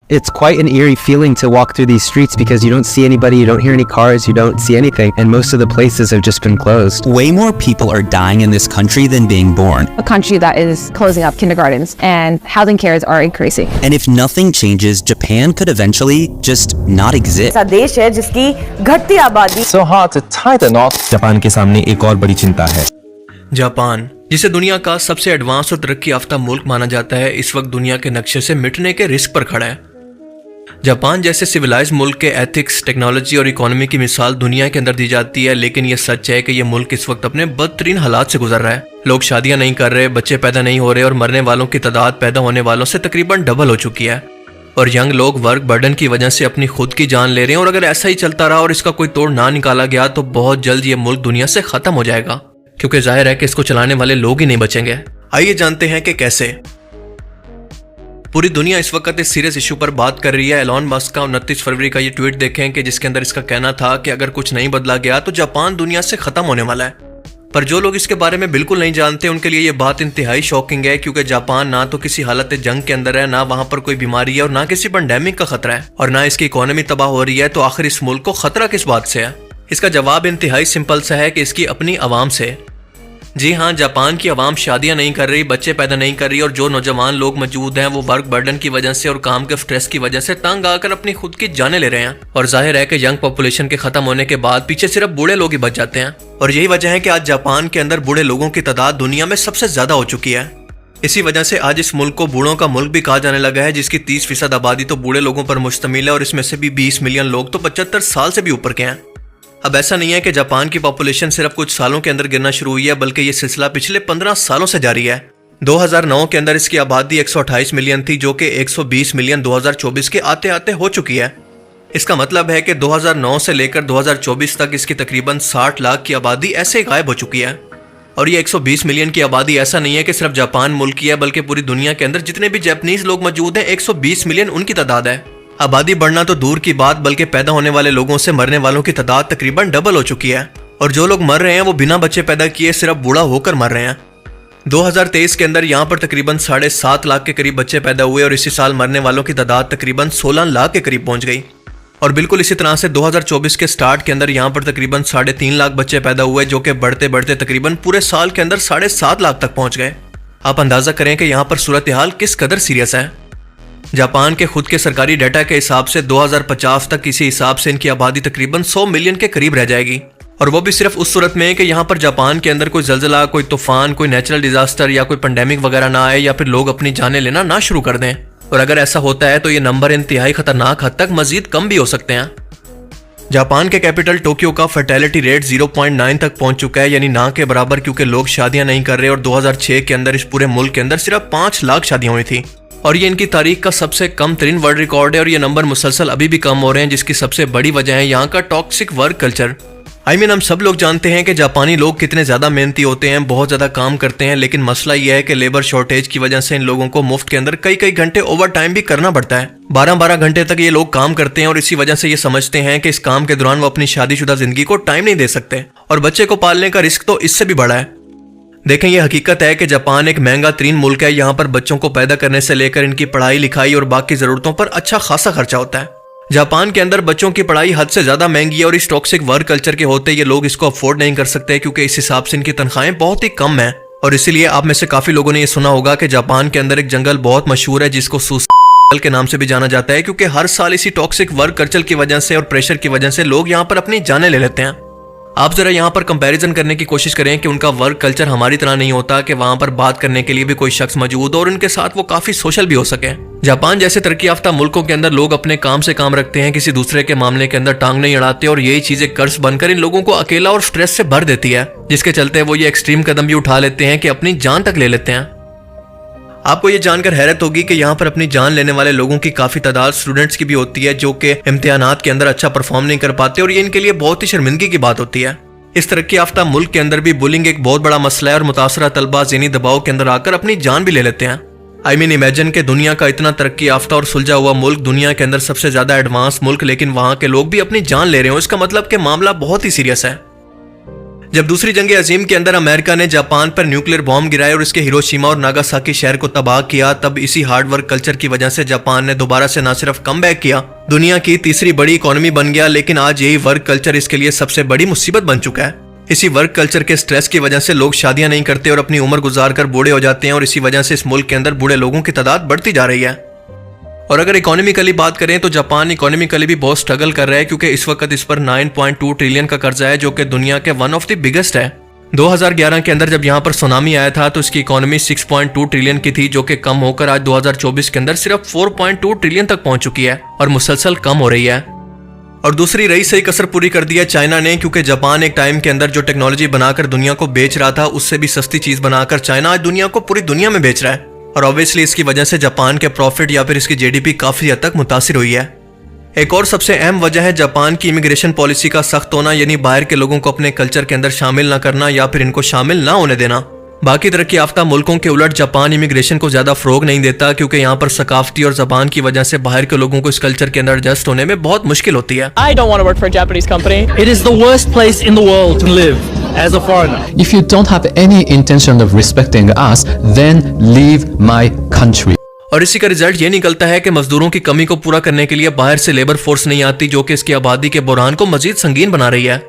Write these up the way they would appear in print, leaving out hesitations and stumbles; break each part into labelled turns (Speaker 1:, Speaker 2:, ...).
Speaker 1: It's quite an eerie feeling to walk through these streets because you don't see anybody, you don't hear any cars, you don't see anything, and most of the places have just been closed.
Speaker 2: Way more people are dying in this country than being born.
Speaker 3: A country that is closing up kindergartens and housing cares are increasing.
Speaker 2: And if nothing changes, Japan could eventually just not exist.
Speaker 4: ऐसा देश है जिसकी घटती आबादी
Speaker 5: So hard to tie the knot.
Speaker 6: Japan के सामने एक और बड़ी चिंता है।
Speaker 7: जापान, जिसे दुनिया का सबसे एडवांस और तरक्की याफ्ता मुल्क माना जाता है, इस वक्त दुनिया के नक्शे से मिटने के रिस्क पर खड़ा है। जापान जैसे सिविलाइज मुल्क के एथिक्स, टेक्नोलॉजी और इकोनॉमी की मिसाल दुनिया के अंदर दी जाती है, लेकिन यह सच है कि यह मुल्क इस वक्त अपने बदतरीन हालात से गुजर रहा है। लोग शादियां नहीं कर रहे, बच्चे पैदा नहीं हो रहे और मरने वालों की तादाद पैदा होने वालों से तकरीबन डबल हो चुकी है। और यंग लोग वर्क बर्डन की वजह से अपनी खुद की जान ले रहे हैं और अगर ऐसा ही चलता रहा और इसका कोई तोड़ ना निकाला गया तो बहुत जल्द ये मुल्क दुनिया से खत्म हो जाएगा, क्योंकि जाहिर है कि इसको चलाने वाले लोग ही नहीं बचेंगे। आइए जानते हैं कि कैसे। पूरी दुनिया इस वक्त इस सीरियस इशू पर बात कर रही है। एलॉन मस्क का 29 फरवरी का ये ट्वीट देखें कि जिसके अंदर इसका कहना था कि अगर कुछ नहीं बदला गया तो जापान दुनिया से खत्म होने वाला है। पर जो लोग इसके बारे में बिल्कुल नहीं जानते उनके लिए ये बात इंतहाई शॉकिंग है, क्योंकि जापान ना तो किसी हालत जंग के अंदर है, ना वहां पर कोई बीमारी है और ना किसी पेंडेमिक का खतरा है और ना इसकी इकोनॉमी तबाह हो रही है। तो आखिर इस मुल्क को खतरा किस बात से है? इसका जवाब इंतहाई सिंपल सा है कि इसकी अपनी आवाम से। जी हाँ, जापान की आवाम शादियां नहीं कर रही, बच्चे पैदा नहीं कर रही और जो नौजवान लोग मौजूद हैं वो वर्क बर्डन की वजह से और काम के स्ट्रेस की वजह से तंग आकर अपनी खुद की जानें ले रहे हैं। और जाहिर है कि यंग पॉपुलेशन के खत्म होने के बाद पीछे सिर्फ बूढ़े लोग ही बच जाते हैं और यही वजह है कि आज जापान के अंदर बूढ़े लोगों की तादाद दुनिया में सबसे ज्यादा हो चुकी है। इसी वजह से आज इस मुल्क को बूढ़ों का मुल्क भी कहा जाने लगा है, जिसकी 30% आबादी तो बूढ़े लोगों पर मुश्तमिल है और इसमें से भी 20 मिलियन लोग तो 75 साल से भी ऊपर के हैं। अब ऐसा नहीं है कि जापान की पॉपुलेशन सिर्फ कुछ सालों के अंदर गिरना शुरू हुई है, बल्कि ये सिलसिला पिछले 15 सालों से जारी है। 2009 के अंदर इसकी आबादी 128 मिलियन थी, जो कि 120 मिलियन 2024 के आते आते हो चुकी है। इसका मतलब है कि 2009 से लेकर 2024 तक इसकी तकरीबन 60 लाख की आबादी ऐसे ही गायब हो चुकी है। और ये 120 मिलियन की आबादी ऐसा नहीं है कि सिर्फ जापान मुल्क की है, बल्कि पूरी दुनिया के अंदर जितने भी जापानीज लोग मौजूद हैं 120 मिलियन उनकी तादाद है। आबादी बढ़ना तो दूर की बात, बल्कि पैदा होने वाले लोगों से मरने वालों की तादाद तकरीबन डबल हो चुकी है। और जो लोग मर रहे हैं वो बिना बच्चे पैदा किए सिर्फ बूढ़ा होकर मर रहे हैं। 2023 के अंदर यहाँ पर तकरीबन 7.5 लाख के करीब बच्चे पैदा हुए और इसी साल मरने वालों की तादाद तकरीबन 16 लाख के करीब पहुंच गई। और बिल्कुल इसी तरह से 2024 के स्टार्ट के अंदर यहाँ पर तकरीबन 3.5 लाख बच्चे पैदा हुए, जो कि बढ़ते बढ़ते तकरीबन पूरे साल के अंदर 7.5 लाख तक पहुंच गए। आप अंदाजा करें कि यहाँ पर सूरत हाल किस कदर सीरियस है। जापान के खुद के सरकारी डाटा के हिसाब से 2050 तक इसी हिसाब से इनकी आबादी तकरीबन 100 मिलियन के करीब रह जाएगी। और वो भी सिर्फ उस सूरत में कि यहाँ पर जापान के अंदर कोई जल्जला, कोई तूफान, कोई नेचुरल डिजास्टर या कोई पेंडेमिक वगैरह ना आए या फिर लोग अपनी जानें लेना ना शुरू कर दें। और अगर ऐसा होता है तो ये नंबर इंतहाई खतरनाक हद तक मजीद कम भी हो सकते हैं। जापान के कैपिटल टोक्यो का फर्टिलिटी रेट 0.9 तक पहुंच चुका है, यानी ना के बराबर, क्योंकि लोग शादियां नहीं कर रहे। और 2006 के अंदर इस पूरे मुल्क के अंदर सिर्फ 5 लाख शादियां हुई थी और ये इनकी तारीख का सबसे कम तरीन वर्ल्ड रिकॉर्ड है। और ये नंबर मुसलसल अभी भी कम हो रहे हैं, जिसकी सबसे बड़ी वजह है यहाँ का टॉक्सिक वर्क कल्चर। हम सब लोग जानते हैं कि जापानी लोग कितने ज़्यादा मेहनती होते हैं, बहुत ज़्यादा काम करते हैं, लेकिन मसला यह है कि लेबर शॉर्टेज की वजह से इन लोगों को मुफ्त के अंदर कई कई घंटे ओवर टाइम भी करना पड़ता है। 12-12 घंटे तक ये लोग काम करते हैं और इसी वजह से ये समझते हैं कि इस काम के दौरान वो अपनी शादीशुदा जिंदगी को टाइम नहीं दे सकते और बच्चे को पालने का रिस्क तो इससे भी बड़ा है। देखें, ये हकीकत है कि जापान एक महंगा तरीन मुल्क है। यहाँ पर बच्चों को पैदा करने से लेकर इनकी पढ़ाई लिखाई और बाकी ज़रूरतों पर अच्छा खासा खर्चा होता है। जापान के अंदर बच्चों की पढ़ाई हद से ज़्यादा महंगी है और इस टॉक्सिक वर्क कल्चर के होते ये लोग इसको अफोर्ड नहीं कर सकते, क्योंकि इस हिसाब से इनकी तनख्वाहें बहुत ही कम हैं। और इसीलिए आप में से काफ़ी लोगों ने यह सुना होगा कि जापान के अंदर एक जंगल बहुत मशहूर है जिसको सूसाइड के नाम से भी जाना जाता है, क्योंकि हर साल इसी टॉक्सिक वर्क कल्चर की वजह से और प्रेशर की वजह से लोग यहाँ पर अपनी जानें ले लेते हैं। आप जरा यहाँ पर कंपैरिजन करने की कोशिश करें कि उनका वर्क कल्चर हमारी तरह नहीं होता, कि वहाँ पर बात करने के लिए भी कोई शख्स मौजूद हो और उनके साथ वो काफी सोशल भी हो सके। जापान जैसे तरक्की याफ्ता मुल्कों के अंदर लोग अपने काम से काम रखते हैं, किसी दूसरे के मामले के अंदर टांग नहीं अड़ाते और यही चीजें कर्ज बनकर इन लोगों को अकेला और स्ट्रेस से भर देती है, जिसके चलते वो ये एक्सट्रीम कदम भी उठा लेते हैं कि अपनी जान तक ले लेते हैं। आपको ये जानकर हैरत होगी कि यहाँ पर अपनी जान लेने वाले लोगों की काफी तादाद स्टूडेंट्स की भी होती है, जो कि इम्तिहानात के अंदर अच्छा परफॉर्म नहीं कर पाते और ये इनके लिए बहुत ही शर्मिंदगी की बात होती है। इस तरक्की याफ्ता मुल्क के अंदर भी बुलिंग एक बहुत बड़ा मसला है और मुतासरा तलबा ज़हनी दबाव के अंदर आकर अपनी जान भी ले लेते हैं। इमेजिन के दुनिया का इतना तरक्की याफ्ता और सुलझा हुआ मुल्क, दुनिया के अंदर सबसे ज्यादा एडवांस मुल्क, लेकिन वहां के लोग भी अपनी जान ले रहे हो। इसका मतलब कि मामला बहुत ही सीरियस है। जब दूसरी जंग अजीम के अंदर अमेरिका ने जापान पर न्यूक्लियर बॉम्ब गिराए और इसके हिरोशिमा और नागासाकी शहर को तबाह किया, तब इसी हार्ड वर्क कल्चर की वजह से जापान ने दोबारा से न सिर्फ कमबैक किया, दुनिया की तीसरी बड़ी इकोनॉमी बन गया। लेकिन आज यही वर्क कल्चर इसके लिए सबसे बड़ी मुसीबत बन चुका है। इसी वर्क कल्चर के स्ट्रेस की वजह से लोग शादियां नहीं करते और अपनी उम्र गुजार कर बूढ़े हो जाते हैं, और इसी वजह से इस मुल्क के अंदर बूढ़े लोगों की तादाद बढ़ती जा रही है। और अगर इकोनॉमिकली बात करें तो जापान इकोनॉमिकली भी बहुत स्ट्रगल कर रहा है, क्योंकि इस वक्त इस पर 9.2 ट्रिलियन का कर्जा है, जो कि दुनिया के वन ऑफ द बिगेस्ट है। 2011 के अंदर जब यहाँ पर सुनामी आया था तो इसकी इकोनॉमी 6.2 ट्रिलियन की थी, जो कि कम होकर आज 2024 के अंदर सिर्फ 4.2 ट्रिलियन तक पहुंच चुकी है और मुसलसल कम हो रही है। और दूसरी रही सही कसर पूरी कर दी है चाइना ने, क्योंकि जापान एक टाइम के अंदर जो टेक्नोलॉजी बनाकर दुनिया को बेच रहा था, उससे भी सस्ती चीज बनाकर चाइना आज दुनिया को पूरी दुनिया में बेच रहा है। और ऑब्वियसली इसकी वजह से जापान के प्रॉफिट या फिर इसकी जीडीपी काफी हद तक मुतासिर हुई है। एक और सबसे अहम वजह है जापान की इमिग्रेशन पॉलिसी का सख्त होना, यानी बाहर के लोगों को अपने कल्चर के अंदर शामिल ना करना या फिर इनको शामिल ना होने देना। बाकी तरक्की याफ्ता मुल्कों के उलट जापान इमिग्रेशन को ज्यादा फरोग नहीं देता, क्योंकि यहाँ पर सकाफती और जबान की वजह से बाहर के लोगों को इस कल्चर के अंदर एडजस्ट होने में बहुत मुश्किल होती है।
Speaker 5: I don't want to work for a Japanese company.
Speaker 8: It is the worst place in the world to live as a foreigner.
Speaker 9: If you don't have any intention of respecting us, then leave my country.
Speaker 7: और इसी का result ये निकलता है कि मजदूरों की कमी को पूरा करने के लिए बाहर से लेबर फोर्स नहीं आती, जो कि इसकी आबादी के बुरहान को मजीद संगीन बना रही है।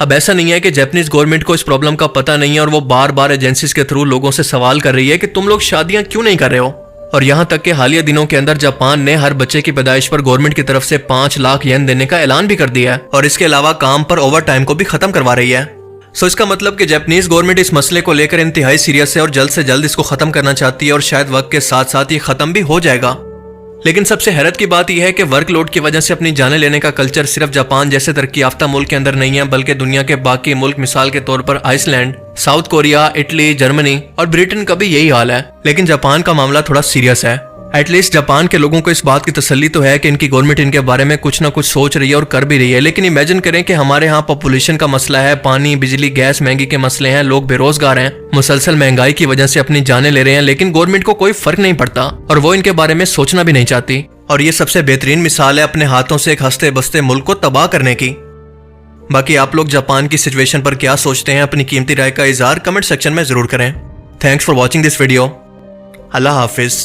Speaker 7: अब ऐसा नहीं है कि जापानीज गवर्नमेंट को इस प्रॉब्लम का पता नहीं है और वो बार बार एजेंसीज के थ्रू लोगों से सवाल कर रही है कि तुम लोग शादियां क्यों नहीं कर रहे हो। और यहाँ तक कि हालिया दिनों के अंदर जापान ने हर बच्चे की पैदाइश पर गवर्नमेंट की तरफ से 5 लाख येन देने का ऐलान भी कर दिया है, और इसके अलावा काम पर ओवर टाइम को भी खत्म करवा रही है। सो इसका मतलब कि जापानीज गवर्नमेंट इस मसले को लेकर इंतहाई सीरियस है और जल्द से जल्द इसको खत्म करना चाहती है, और शायद वक्त के साथ साथ ये खत्म भी हो जाएगा। लेकिन सबसे हैरत की बात यह है कि वर्कलोड की वजह से अपनी जाने लेने का कल्चर सिर्फ जापान जैसे तरक्की याफ्ता मुल्क के अंदर नहीं है, बल्कि दुनिया के बाकी मुल्क, मिसाल के तौर पर Iceland, South Korea, Italy, Germany और ब्रिटेन का भी यही हाल है। लेकिन जापान का मामला थोड़ा सीरियस है। एटलीस्ट जापान के लोगों को इस बात की तसल्ली तो है कि इनकी गवर्नमेंट इनके बारे में कुछ ना कुछ सोच रही है और कर भी रही है। लेकिन इमेजिन करें कि हमारे यहाँ पॉपुलेशन का मसला है, पानी, बिजली, गैस महंगी के मसले हैं, लोग बेरोजगार हैं, मुसलसल महंगाई की वजह से अपनी जानें ले रहे हैं, लेकिन गवर्नमेंट को कोई फर्क नहीं पड़ता और वो इनके बारे में सोचना भी नहीं चाहती। और ये सबसे बेहतरीन मिसाल है अपने हाथों से एक हंसते बसते मुल्क को तबाह करने की। बाकी आप लोग जापान की सिचुएशन पर क्या सोचते हैं, अपनी कीमती राय का इजहार कमेंट सेक्शन में जरूर करें। Thanks for watching this video. Allah Hafiz.